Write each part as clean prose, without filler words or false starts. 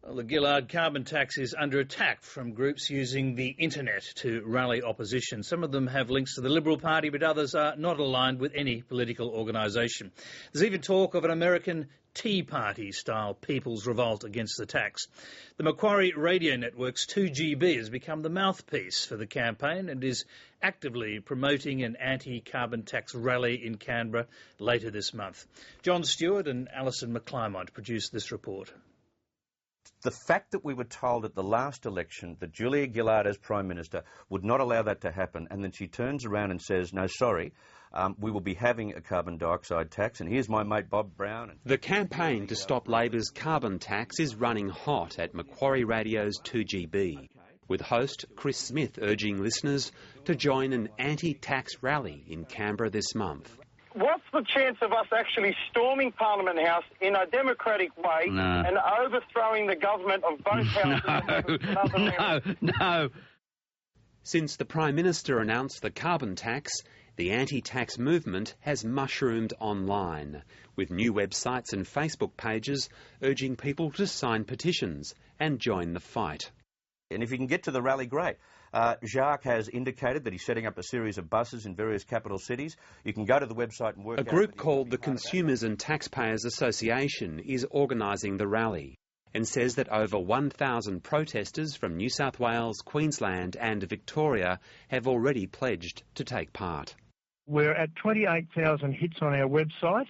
Well, the Gillard carbon tax is under attack from groups using the internet to rally opposition. Some of them have links to the Liberal Party, but others are not aligned with any political organisation. There's even talk of an American Tea Party-style people's revolt against the tax. The Macquarie radio network's 2GB has become the mouthpiece for the campaign and is actively promoting an anti-carbon tax rally in Canberra later this month. John Stewart and Alison McClymont produced this report. The fact that we were told at the last election that Julia Gillard as Prime Minister would not allow that to happen, and then she turns around and says, no, sorry, we will be having a carbon dioxide tax, and here's my mate Bob Brown. The campaign to stop Labor's carbon tax is running hot at Macquarie Radio's 2GB, with host Chris Smith urging listeners to join an anti-tax rally in Canberra this month. What's the chance of us actually storming Parliament House in a democratic way and overthrowing the government of both houses? No. Since the Prime Minister announced the carbon tax, the anti-tax movement has mushroomed online, with new websites and Facebook pages urging people to sign petitions and join the fight. And if you can get to the rally, great. Jacques has indicated that he's setting up a series of buses in various capital cities. You can go to the website and work out... A group called the Consumers and Taxpayers Association is organising the rally and says that over 1,000 protesters from New South Wales, Queensland and Victoria have already pledged to take part. We're at 28,000 hits on our website.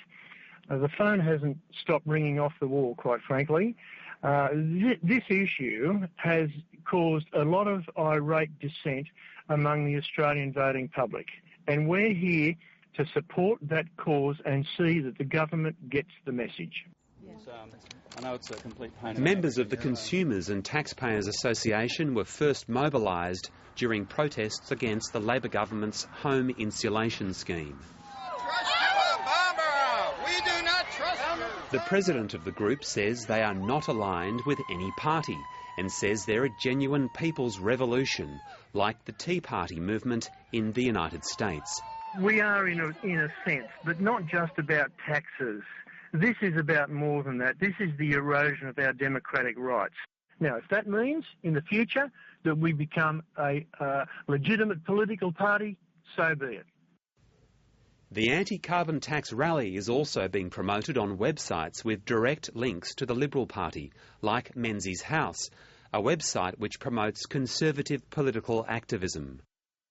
The phone hasn't stopped ringing off the wall, quite frankly. This issue has caused a lot of irate dissent among the Australian voting public, and we're here to support that cause and see that the government gets the message. I know it's a complete pain. Members of the Consumers and Taxpayers Association were first mobilised during protests against the Labor government's home insulation scheme. The president of the group says they are not aligned with any party and says they're a genuine people's revolution, like the Tea Party movement in the United States. We are in a sense, but not just about taxes. This is about more than that. This is the erosion of our democratic rights. Now, if that means in the future that we become a legitimate political party, so be it. The anti-carbon tax rally is also being promoted on websites with direct links to the Liberal Party, like Menzies House, a website which promotes conservative political activism.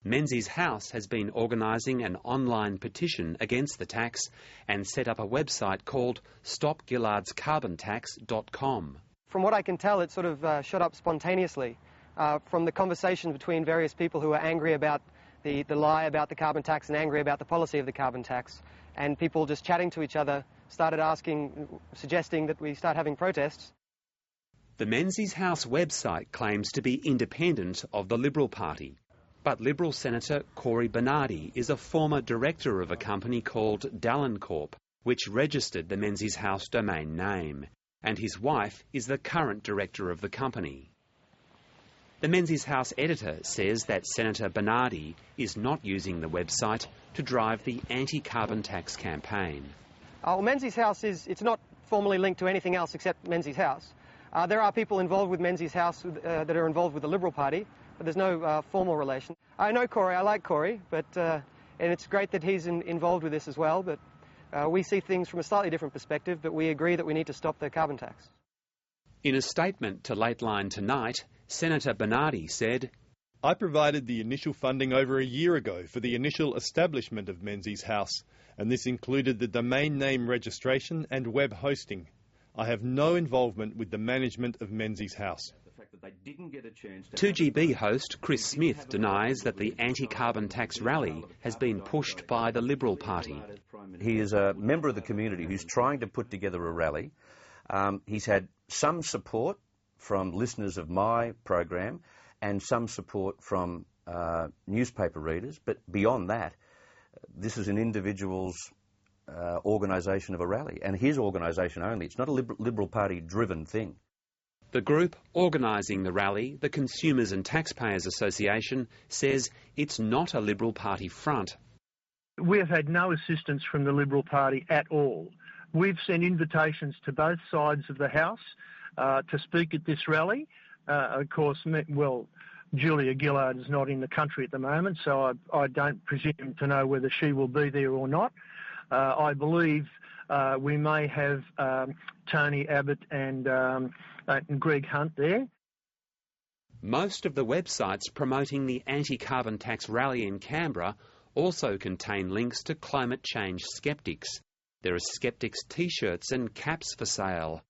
Menzies House has been organising an online petition against the tax and set up a website called stopgillardscarbontax.com. From what I can tell, it sort of shot up spontaneously from the conversation between various people who are angry about the lie about the carbon tax and angry about the policy of the carbon tax, and people just chatting to each other started suggesting that we start having protests. The Menzies House website claims to be independent of the Liberal Party, but Liberal Senator Cory Bernardi is a former director of a company called Dallin Corp, which registered the Menzies House domain name, and his wife is the current director of the company. The Menzies House editor says that Senator Bernardi is not using the website to drive the anti-carbon tax campaign. Well, Menzies House it's not formally linked to anything else except Menzies House. There are people involved with Menzies House that are involved with the Liberal Party, but there's no formal relation. I know Cory, I like Cory, and it's great that he's involved with this as well, but we see things from a slightly different perspective, but we agree that we need to stop the carbon tax. In a statement to Lateline Tonight, Senator Bernardi said, I provided the initial funding over a year ago for the initial establishment of Menzies House, and this included the domain name registration and web hosting. I have no involvement with the management of Menzies House. 2GB host Chris Smith denies that the anti-carbon tax rally has been pushed by the Liberal Party. He is a member of the community who's trying to put together a rally. He's had some support from listeners of my program and some support from newspaper readers, but beyond that, this is an individual's organisation of a rally, and his organisation only. It's not a Liberal Party-driven thing. The group organising the rally, the Consumers and Taxpayers Association, says it's not a Liberal Party front. We have had no assistance from the Liberal Party at all. We've sent invitations to both sides of the House. to speak at this rally. Of course, Julia Gillard is not in the country at the moment, so I don't presume to know whether she will be there or not. I believe we may have Tony Abbott and Greg Hunt there. Most of the websites promoting the anti-carbon tax rally in Canberra also contain links to climate change skeptics. There are skeptics t-shirts and caps for sale.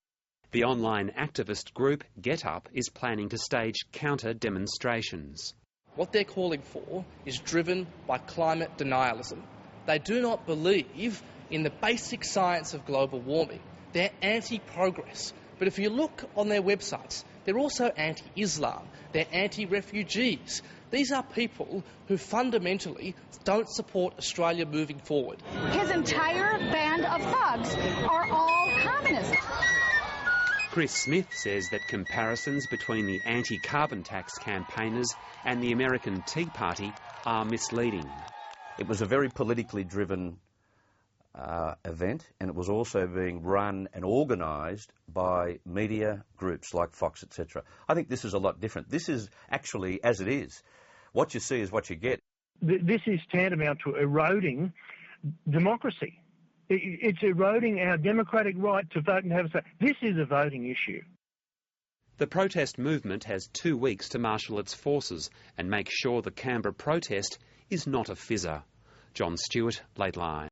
The online activist group Get Up is planning to stage counter-demonstrations. What they're calling for is driven by climate denialism. They do not believe in the basic science of global warming. They're anti-progress. But if you look on their websites, they're also anti-Islam. They're anti-refugees. These are people who fundamentally don't support Australia moving forward. His entire band of thugs are all communists. Chris Smith says that comparisons between the anti-carbon tax campaigners and the American Tea Party are misleading. It was a very politically driven event, and it was also being run and organised by media groups like Fox, etc. I think this is a lot different. This is actually, as it is, what you see is what you get. This is tantamount to eroding democracy. It's eroding our democratic right to vote and have a say. This is a voting issue. The protest movement has 2 weeks to marshal its forces and make sure the Canberra protest is not a fizzer. John Stewart, Late Line.